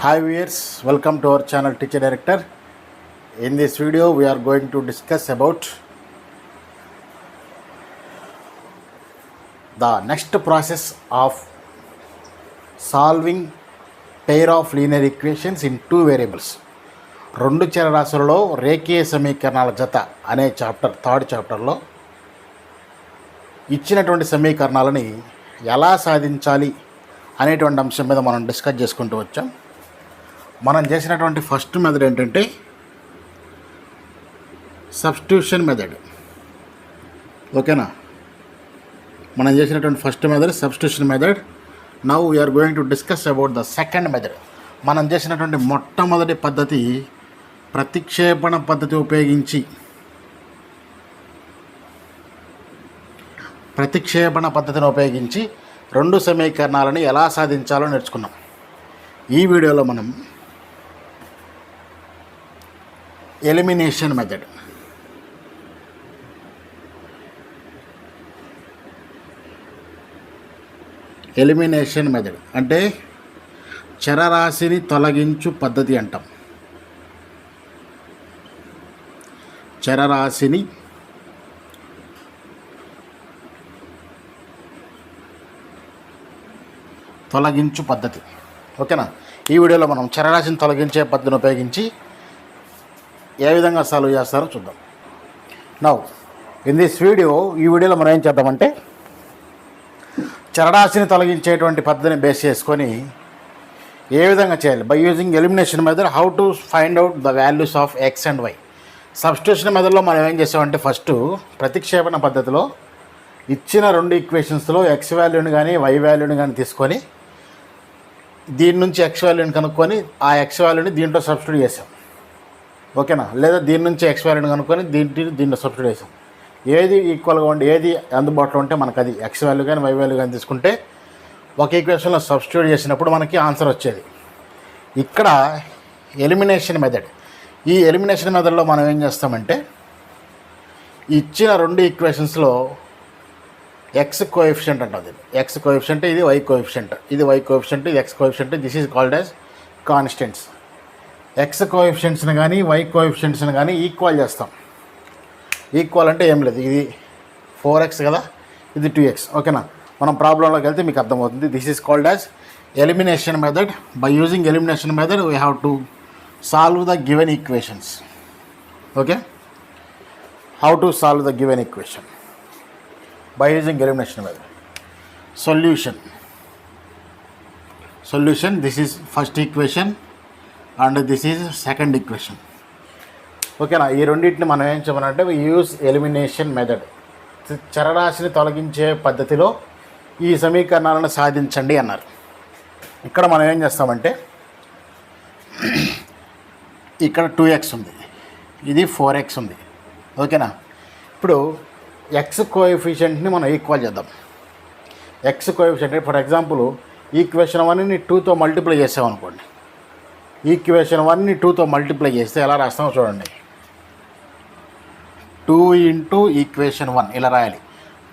Hi viewers, welcome to our channel Teacher Director. In this video we are going to discuss about the next process of solving pair of linear equations in two variables. రెండు చరరాశులలో రేఖీయ సమీకరణాల జత అనే third చాప్టర్లో ఇచ్చినటువంటి సమీకరణాలని ఎలా సాధించాలి అనేటువంటి అంశం మీద మనం డిస్కస్ చేసుకుంటూ వచ్చాం. మనం చేసినటువంటి ఫస్ట్ మెథడ్ ఏంటంటే సబ్స్టిట్యూషన్ మెథడ్. ఓకేనా, మనం చేసినటువంటి first method substitution method. Now we are going to discuss about the second method. మనం చేసినటువంటి మొట్టమొదటి పద్ధతి ప్రతిక్షేపణ పద్ధతి ఉపయోగించి పద్ధతిని ఉపయోగించి రెండు సమీకరణాలను ఎలా సాధించాలో నేర్చుకున్నాం. ఈ వీడియోలో మనం ఎలిమినేషన్ మెథడ్ అంటే చరరాశిని తొలగించు పద్ధతి అంటాం. చరరాశిని తొలగించు పద్ధతి. ఓకేనా, ఈ వీడియోలో మనం చరరాశిని తొలగించే పద్ధతిని ఉపయోగించి ఏ విధంగా సాల్వ్ చేస్తారో చూద్దాం. నౌ ఇన్ దిస్ ఈ వీడియోలో మనం ఏం చేద్దామంటే చరరాశిని తొలగించేటువంటి పద్ధతిని బేస్ చేసుకొని ఏ విధంగా చేయాలి by using elimination method, how to find out the values of x and y. Substitution మెథడ్లో మనం ఏం చేసామంటే ఫస్ట్ ప్రతిక్షేపణ పద్ధతిలో ఇచ్చిన రెండు ఈక్వేషన్స్లో ఎక్స్ వాల్యూని కానీ వై వాల్యూని కానీ తీసుకొని దీని నుంచి ఎక్స్ వాల్యూని కనుక్కొని ఆ ఎక్స్ వాల్యూని దీంట్లో సబ్స్టిట్యూట్ చేసాం. ఓకేనా, లేదా దీని నుంచి ఎక్స్ వాల్యూని కనుక్కొని దీంట్లో సబ్స్టిట్యూట్ చేసాం. ఏది ఈక్వల్గా ఉండి ఏది అందుబాటులో ఉంటే మనకు అది ఎక్స్ వాల్యూ కానీ వై వాల్యూ కానీ తీసుకుంటే ఒక ఈక్వేషన్లో సబ్స్టిట్యూట్ చేసినప్పుడు మనకి ఆన్సర్ వచ్చేది. ఇక్కడ ఎలిమినేషన్ మెథడ్. ఈ ఎలిమినేషన్ మెథడ్లో మనం ఏం చేస్తామంటే ఇచ్చిన రెండు ఈక్వేషన్స్లో ఎక్స్ కోఎఫిషియంట్ అంటుంది. ఎక్స్ కోఎఫిషియంట్, ఇది వై కోఎఫిషియంట్, ఇది వై కోఎఫిషియంట్, ఇది x coefficient. This is called as constants. X కోఎఫిషియంట్స్ని కానీ వై కోఎఫిషియంట్స్ని కానీ ఈక్వల్ చేస్తాం. ఈక్వల్ అంటే ఏం లేదు, ఇది 4x కదా, ఇది 2x. ఓకేనా, మనం ప్రాబ్లంలోకి వెళ్తే మీకు అర్థమవుతుంది. This is called as elimination method. By using elimination method we have to solve the given equations. Okay, how to solve the given equation by using elimination method. Solution, this is first equation and this is second equation. ఓకేనా, ఈ రెండింటిని మనం ఏం చెప్పాలంటే use elimination method. చరరాశిని తొలగించే పద్ధతిలో ఈ సమీకరణాలను సాధించండి అన్నారు. ఇక్కడ మనం ఏం చేస్తామంటే ఇక్కడ 2x ఉంది, ఇది 4x ఉంది. ఓకేనా, ఇప్పుడు ఎక్స్ కోఎఫిషియంట్ని మనం ఈక్వల్ చేద్దాం. X coefficient for example equation 1ని 2తో మల్టిప్లై చేసామనుకోండి. ఈక్వేషన్ 1ని 2తో మల్టిప్లై చేస్తే ఎలా రాస్తామో చూడండి. 2 ఇంటూ ఈక్వేషన్ 1 ఇలా రాయాలి.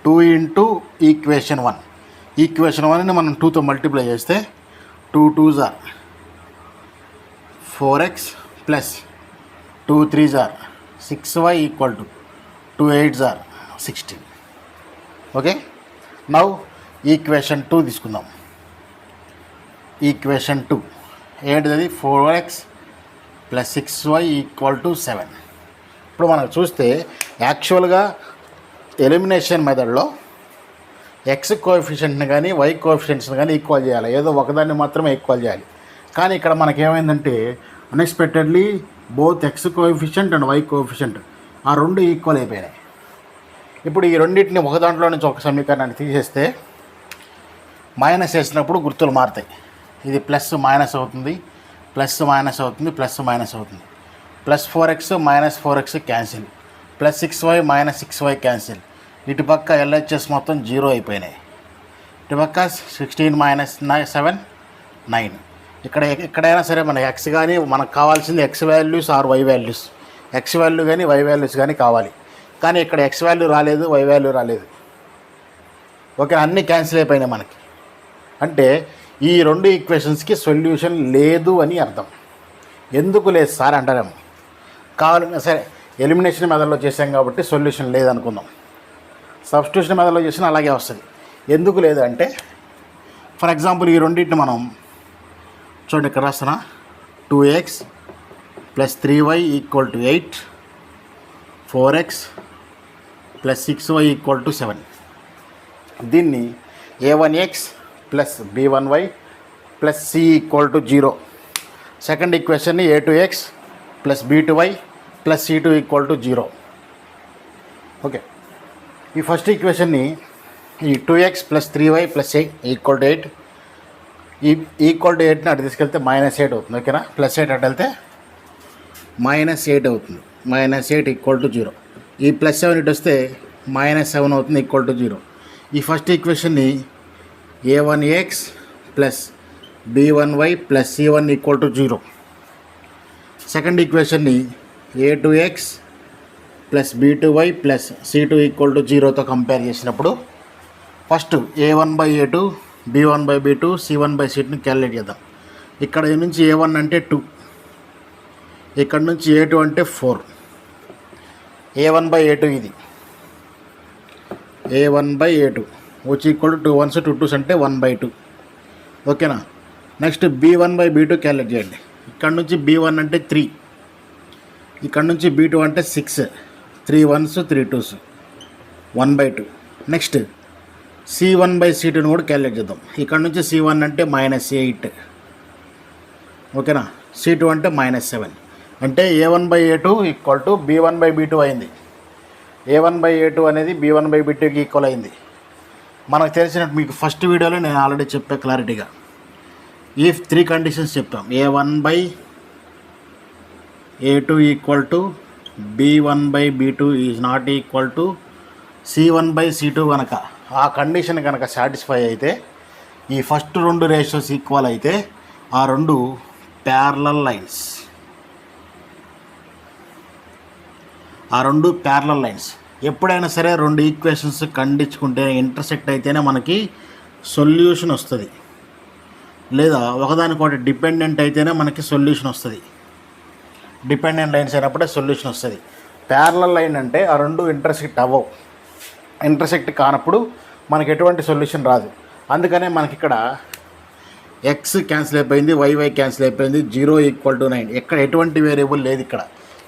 2 ఇంటూ ఈక్వేషన్ 1. ఈక్వేషన్ 1ని మనం 2తో మల్టిప్లై చేస్తే 2 2s are 4x plus 2 3s are 6y equal to 2 8s are 16. Okay, now equation 2 తీసుకుందాం. ఈక్వేషన్ 2 ఏంటిది? 4x plus 6y equal to 7. ఇప్పుడు మనం చూస్తే యాక్చువల్గా ఎలిమినేషన్ మెథడ్లో ఎక్స్ కోఎఫిషియంట్ని కానీ వై కోఎఫిషియంట్స్ని కానీ ఈక్వల్ చేయాలి. ఏదో ఒకదాన్ని మాత్రమే ఈక్వల్ చేయాలి. కానీ ఇక్కడ మనకేమైందంటే unexpectedly both x coefficient and y coefficient ఆ రెండు ఈక్వల్ అయిపోయినాయి. ఇప్పుడు ఈ రెండింటిని ఒక దాంట్లో నుంచి ఒక సమీకరణాన్ని తీసేస్తే మైనస్ వేసినప్పుడు గుర్తులు మారుతాయి. ఇది ప్లస్ మైనస్ అవుతుంది, ప్లస్ మైనస్ అవుతుంది, ప్లస్ మైనస్ అవుతుంది. Plus 4x minus 4x cancel, plus 6y minus 6y cancel. ఇటుపక్క ఎల్హెచ్ఎస్ మొత్తం 0 అయిపోయినాయి. ఇటుపక్క 16 మైనస్ 7 9. ఎక్కడైనా సరే మన ఎక్స్ కానీ మనకు కావాల్సింది x values or y values. X value కానీ వై వాల్యూస్ కానీ కావాలి. కానీ ఇక్కడ ఎక్స్ వాల్యూ రాలేదు, వై వాల్యూ రాలేదు. ఓకే, అన్నీ క్యాన్సిల్ అయిపోయినాయి మనకి. అంటే ఈ రెండు ఈక్వేషన్స్కి సొల్యూషన్ లేదు అని అర్థం. ఎందుకు లేదు సార్ అంటారేమో. కావాలన్నా సరే ఎలిమినేషన్ మెథడ్లో చేసాం కాబట్టి సొల్యూషన్ లేదనుకుందాం. సబ్స్టిట్యూషన్ మెథడ్లో చేసినా అలాగే వస్తుంది. ఎందుకు లేదు అంటే ఫర్ ఎగ్జాంపుల్ ఈ రెండింటిని మనం చూడండి, ఇక్కడ రాస్తున్నా 2x + 3y = 8, 4x + 6y = 7. దీన్ని a1x + b1y + c = 0. సెకండ్ ఈక్వేషన్ని a2x + b2y + c2 = 0. ఓకే, ఈ ఫస్ట్ ఈక్వేషన్ని ఈ 2x + 3y + 8 ఈ =8ని అటు తీసుకెళ్తే -8 అవుతుంది. ఓకేనా, +8 అటు వెళ్తే -8 అవుతుంది. -8 = 0. ఈ +7 ఇటు వస్తే -7 అవుతుంది =0. ఈ ఫస్ట్ ఈక్వేషన్ని a1x + b1y + c1 = 0. సెకండ్ ఈక్వేషన్ని a2x + b2y + c2 = 0తో కంపేర్ చేసినప్పుడు ఫస్ట్ a1/a2, b1/b2, c1/c2ని క్యాలిక్యులేట్ చేద్దాం. ఇక్కడ నుంచి a1 అంటే 2, ఇక్కడ నుంచి a2 అంటే 4. a1/a2 ఇది a1/a2 వచ్చి = 2 1s 2 2s అంటే 1/2. ఓకేనా, నెక్స్ట్ b1/b2 క్యాలిక్యులేట్ చేయండి. ఇక్కడ నుంచి b1 అంటే 3, ఇక్కడ నుంచి b2 అంటే 6, 3 1s 3 2s 1/2. నెక్స్ట్ c1/c2ని కూడా క్యాలిక్యులేట్ చేద్దాం. ఇక్కడ నుంచి c1 అంటే -8, ఓకేనా, c2 అంటే -7. అంటే a1/a2 = b1/b2 అయింది. a1/a2 అనేది b1/b2కి ఈక్వల్ అయింది. మనకు తెలిసినట్టు మీకు ఫస్ట్ వీడియోలో నేను ఆల్రెడీ చెప్పా క్లారిటీగా. ఈ 3 కండిషన్స్ చెప్పాం. a1/a2 = b1/b2 is not equal to c1/c2 కనుక ఆ కండిషన్ కనుక సాటిస్ఫై అయితే, ఈ ఫస్ట్ 2 రేషియోస్ ఈక్వల్ అయితే ఆ 2 ప్యారలల్ లైన్స్. ఆ 2 ప్యారలల్ లైన్స్ ఎప్పుడైనా సరే 2 ఈక్వేషన్స్ ఖండించుకుంటే ఇంటర్సెక్ట్ అయితేనే మనకి సొల్యూషన్ వస్తుంది, లేదా ఒకదానికొకటి డిపెండెంట్ అయితేనే మనకి సొల్యూషన్ వస్తుంది. డిపెండెంట్ లైన్స్ అయినప్పుడే సొల్యూషన్ వస్తుంది. ప్యారలల్ లైన్ అంటే ఆ 2 ఇంటర్సెక్ట్ అవ్వవు. ఇంటర్సెక్ట్ కానప్పుడు మనకి ఎటువంటి సొల్యూషన్ రాదు. అందుకనే మనకి ఇక్కడ ఎక్స్ క్యాన్సిల్ అయిపోయింది, వైవై క్యాన్సిల్ అయిపోయింది, 0 = 9. ఎక్కడ ఎటువంటి వేరియబుల్ లేదు. ఇక్కడ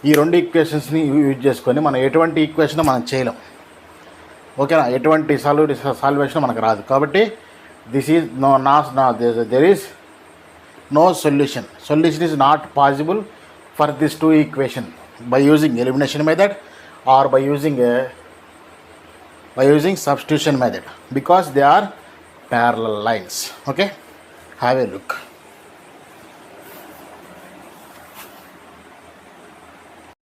ఈ 2 ఈక్వేషన్స్ని యూజ్ చేసుకొని మనం ఎటువంటి ఈక్వేషన్ మనం చేయలేం. ఓకేనా, ఎటువంటి సాల్వేషన్ మనకు రాదు. కాబట్టి this is there is no solution. Solution is not possible for this 2 equation by using elimination method or by using substitution method, because they are parallel lines. Okay, have a look.